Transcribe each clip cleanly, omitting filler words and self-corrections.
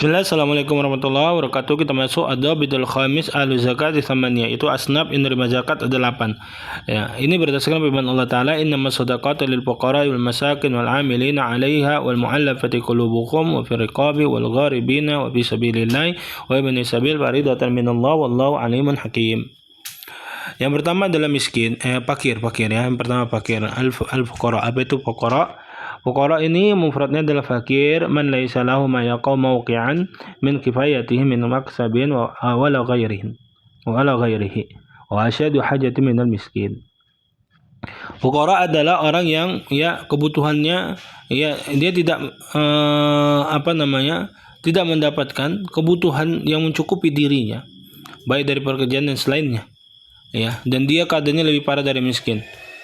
Bismillah, Assalamualaikum warahmatullahi wabarakatuh. Kita masuk ada bidul khamis ahlu zakat thamaniyah. Itu asnaf yang menerima zakat ada 8. Ya, ini berdasarkan firman Allah Ta'ala, innamas shadaqatu lil fuqara wal masakin wal 'amilina 'alaiha wal mu'allafati qulubuhum wa fir riqabi wal gharibina wa fi sabilillah wa ibni sabil faridatan minallah wallahu alimun hakim. Yang pertama adalah miskin, fakir ya. Yang pertama fakir, al-fuqara. Apa itu fuqara? Fuqara ini mufradnya adalah fakir, man laisa lahu ma yaqau mawqi'an min kifayatihi min maksabin wa la ghairihi wa asyadu hajati minal miskin. Fuqara adalah orang yang ya kebutuhannya ya dia tidak tidak mendapatkan kebutuhan yang mencukupi dirinya, baik dari pekerjaan dan selainnya. Ya, dan dia keadaannya lebih parah dari miskin.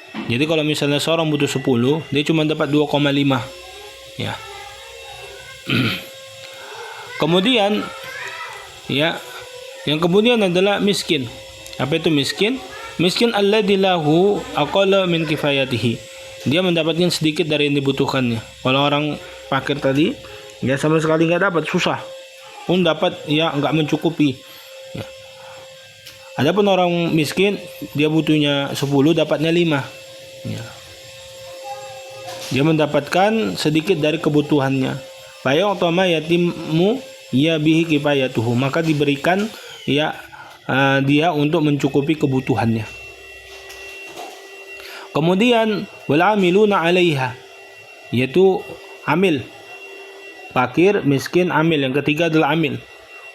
Jadi kalau misalnya seorang butuh 10, dia cuma dapat 2,5. Ya. Kemudian ya, yang kemudian adalah miskin. Apa itu miskin? Miskin alladzi lahu aqalla min kifayatihi. Dia mendapatkan sedikit dari yang dibutuhkannya. Kalau orang fakir tadi, dia sama sekali nggak dapat, susah. Pun dapat ya nggak mencukupi. Ya. Adapun orang miskin, dia butuhnya 10, dapatnya 5. Ya. Dia mendapatkan sedikit dari kebutuhannya. Fa utama yatimu ya bihi kifayatuhu, maka diberikan ya dia untuk mencukupi kebutuhannya. Kemudian wal amiluna 'alaiha, yaitu amil. Fakir, miskin, amil. Yang ketiga adalah amil.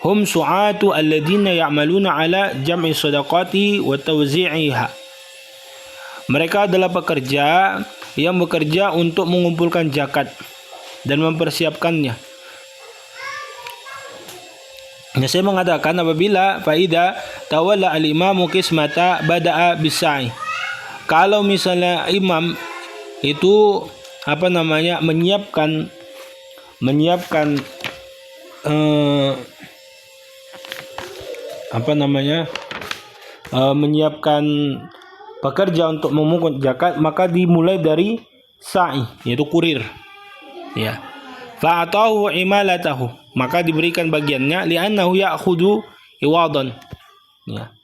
Hum su'atu alladziina ya'maluna 'ala jam'i shadaqati wa tawzi'iha. Mereka adalah pekerja yang bekerja untuk mengumpulkan zakat dan mempersiapkannya. Nah, saya mengatakan apabila faida tawalla al-imamu qismata bada'a bisai. Kalau misalnya imam itu menyiapkan pekerja untuk memungut zakat, maka dimulai dari sa'i, yaitu kurir. Ya. Fa'atahu imalatahu, maka diberikan bagiannya li'annahu ya'khudhu iwadan. Ya.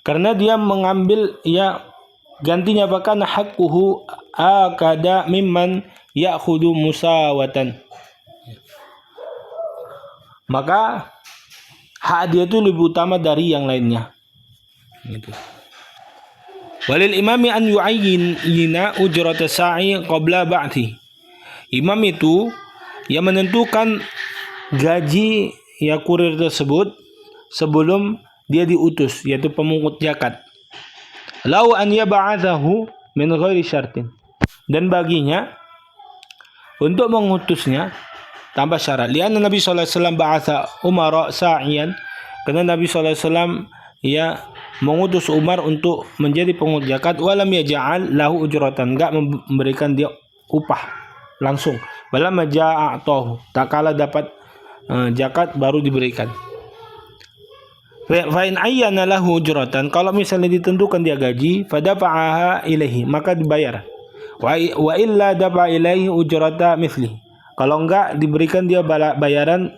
Karena dia mengambil ya gantinya, bahkan haqquhu akada mimman ya'khudhu musawatan. Maka hak dia itu lebih utama dari yang lainnya. Gitu. Walil imami an yu'ayyina ujrata sa'i qabla ba'thi. Imam itu yang menentukan gaji ya kurir tersebut sebelum dia diutus, yaitu pemungut zakat. Lau an yab'athahu min ghairi syartin. Dan baginya untuk mengutusnya tanpa syarat. Lianna Nabi sallallahu alaihi wasallam ba'atha Umar sa'iyan, karena Nabi sallallahu alaihi wasallam ya mengutus Umar untuk menjadi pengungut zakat, walam yaj'al lahu ujratan, enggak memberikan dia upah langsung. Walam ja'atahu, tak kala dapat zakat baru diberikan. Fa in ayyana lahu ujratan, kalau misalnya ditentukan dia gaji, fadafa'aha ilaihi, maka dibayar. Wa illa dafa ilaihi ujrata mithlihi. Kalau enggak diberikan dia bayaran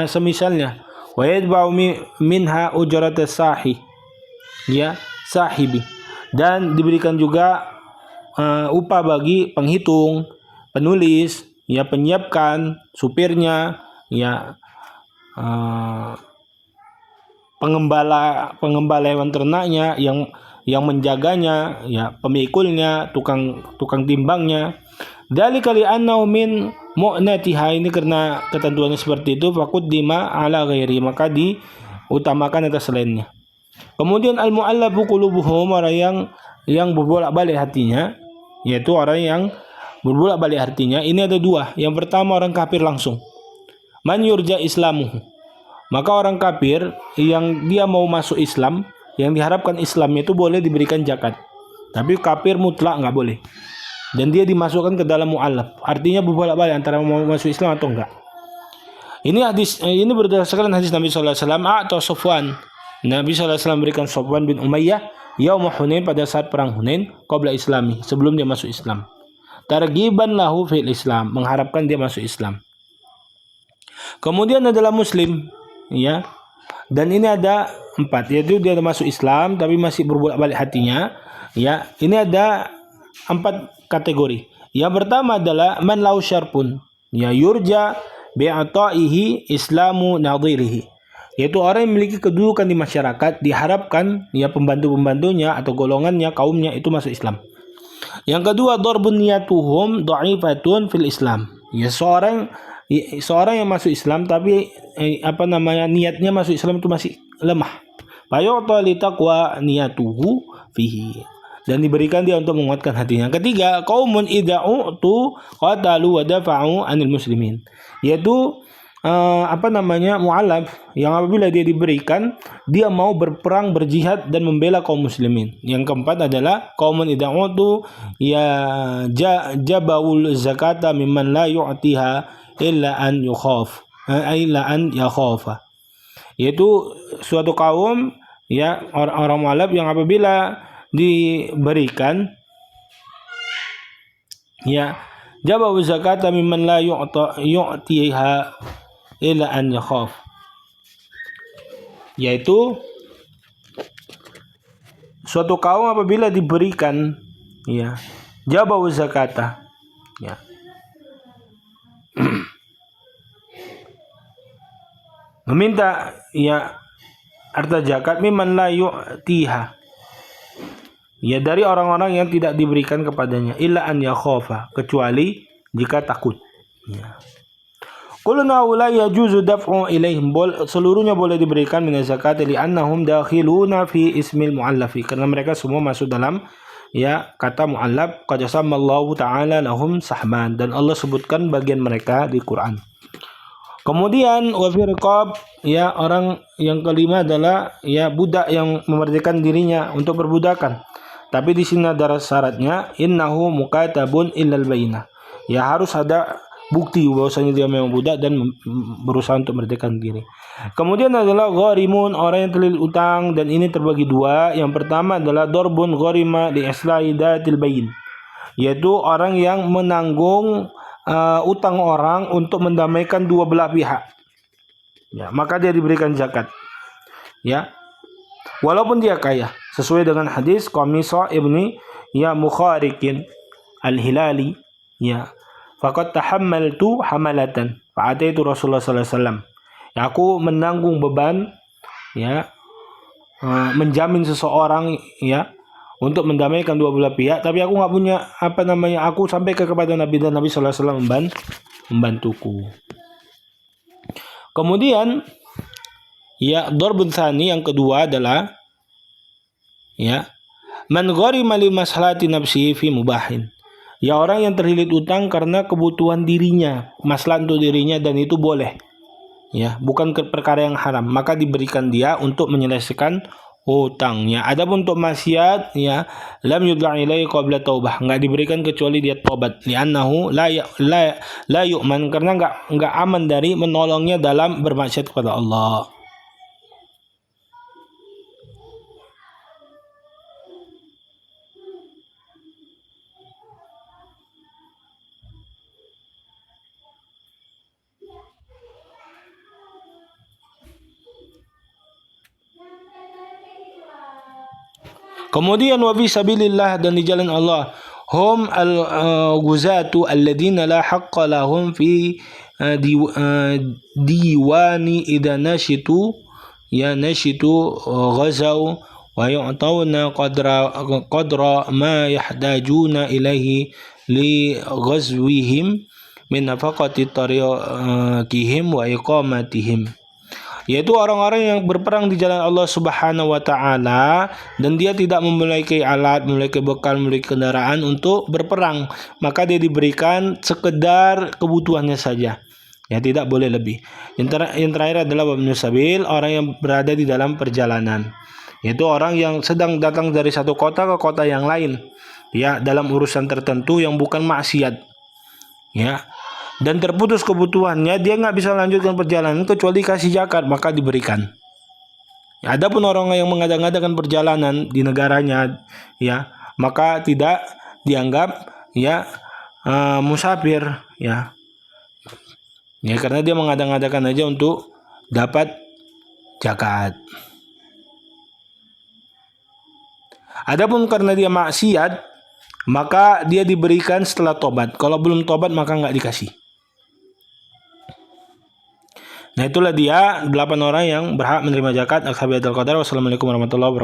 semisalnya. Wa yadba'u minha ujrat as-sahi, ya sahibi. Dan diberikan juga upah bagi penghitung, penulis, ya penyiapkan, supirnya, ya pengembala hewan ternaknya, yang menjaganya, ya pemikulnya, tukang timbangnya. Dzalika li annahu min mu'natiha, ini karena ketentuannya seperti itu, faquddima ala ghairi, maka diutamakan atas lainnya. Kemudian al-mu'allafu qulubuhum, orang yang berbolak-balik hatinya, yaitu orang yang berbolak-balik hatinya. Ini ada dua. Yang pertama orang kafir langsung. Man yurja islamuhu, maka orang kafir yang dia mau masuk Islam, yang diharapkan Islamnya itu boleh diberikan zakat. Tapi kafir mutlak nggak boleh. Dan dia dimasukkan ke dalam mu'allaf. Artinya berbolak-balik antara mau masuk Islam atau enggak. Ini berdasarkan hadis Nabi sallallahu alaihi wasallam atau Safwan. Nabi sallallahu alaihi wasallam berikan Safwan bin Umayyah yaum Hunain, pada saat perang Hunain, qabla islami, sebelum dia masuk Islam. targhiban lahu fil Islam, mengharapkan dia masuk Islam. Kemudian adalah muslim, ya. Dan ini ada 4, yaitu dia masuk Islam tapi masih berbolak-balik hatinya, ya. Ini ada 4 kategori. Yang pertama adalah man lau syarpun, ya, yurja bi'ata'ihi islamu nadhirihi, yaitu orang yang memiliki kedudukan di masyarakat, diharapkan ya pembantu-pembantunya atau golongannya, kaumnya itu masuk Islam. Yang kedua, darbun niyatuhum dha'ifatun fil Islam, ya seorang yang masuk Islam tapi niatnya masuk Islam itu masih lemah. Fayu'ta li taqwa niyatuhu fihi, dan diberikan dia untuk menguatkan hatinya. Ketiga, qaumun ida'u tu qatalu wa dafa'u 'anil muslimin, yaitu mu'alaf yang apabila dia diberikan, dia mau berperang, berjihad dan membela kaum muslimin. Yang keempat adalah qaumun ida'u tu ya jabawul zakata mimman la yu'tiha illa an yakhafa, yaitu suatu kaum, ya, orang mu'alaf yang apabila diberikan, ya, jabawu zakata mimman la yu'tiha illa an yakhaf, yaitu suatu kaum apabila diberikan, ya, jabawu zakata, ya, meminta, ya, harta zakat mimman la yu'tiha, ya, dari orang-orang yang tidak diberikan kepadanya, illa an yakhafa, kecuali jika takut, ya. Qulna la yajuzu daf'u ilaihim, seluruhnya boleh diberikan min zakat li'annahum dakhiluna fi ismil mu'allafi, karena mereka semua masuk dalam, ya, kata mu'allaf. Qad sammallahu ta'ala lahum sahman, dan Allah sebutkan bagian mereka di Quran. Kemudian wa fi riqab, ya, orang yang kelima adalah, ya, budak yang memerdekakan dirinya untuk perbudakan. Tapi di sini ada syaratnya, innahu mukatabun illal bainah, ya, harus ada bukti bahwasanya dia memang budak dan berusaha untuk memerdekakan diri. Kemudian adalah gharimun, orang yang terlilit utang, dan ini terbagi 2. Yang pertama adalah darbun gharima li islahi datil bayin, yaitu orang yang menanggung utang orang untuk mendamaikan dua belah pihak, ya, maka dia diberikan zakat, ya, walaupun dia kaya, sesuai dengan hadis Qamisa ibni, ya, Mukharikin al-Hilali, ya, faqad tahammaltu hamalatan fa'ataitu Rasulullah sallallahu alaihi wasallam, ya, aku menanggung beban, ya, menjamin seseorang, ya, untuk mendamaikan dua belah pihak, tapi aku nggak punya aku sampai kepada Nabi, dan Nabi sallallahu alaihi wasallam membantuku. Kemudian, ya, darbun tsani yang kedua adalah, ya, man gharima li maslahati nafsihi fi mubahin, ya, orang yang terlilit utang karena kebutuhan dirinya, maslahat untuk dirinya, dan itu boleh, ya, bukan perkara yang haram, maka diberikan dia untuk menyelesaikan hutangnya. Adapun untuk maksiat, ya, lam yudla ilaihi qabla taubah, enggak diberikan kecuali dia tobat, li'annahu la yu'man, karena enggak aman dari menolongnya dalam bermaksiat kepada Allah. Kemudian wa fi sabilillah, dan di jalan Allah, hum al-ghuzatu alladhina la haqqa lahum fi diwani idza nashitu ghazaw wa yu'tawna qadra ma yahdajuna ilaihi li ghazwihim min nafaqati tariqihim wa iqamatihim, yaitu orang-orang yang berperang di jalan Allah Subhanahu wa taala, dan dia tidak memiliki alat, memiliki bekal, memiliki kendaraan untuk berperang, maka dia diberikan sekedar kebutuhannya saja, ya, tidak boleh lebih. Yang terakhir adalah wabnu sabil, orang yang berada di dalam perjalanan, yaitu orang yang sedang datang dari satu kota ke kota yang lain, ya, dalam urusan tertentu yang bukan maksiat, ya, dan terputus kebutuhannya, dia nggak bisa melanjutkan perjalanan kecuali kasih zakat, maka diberikan. Ya, adapun orang yang mengadakan perjalanan di negaranya, ya, maka tidak dianggap, ya, musafir, ya. Ya karena dia mengada-ngadakan aja untuk dapat zakat. Adapun karena dia maksiat, maka dia diberikan setelah tobat. Kalau belum tobat maka nggak dikasih. Nah itulah dia 8 orang yang berhak menerima zakat. Wassalamualaikum warahmatullahi wabarakatuh.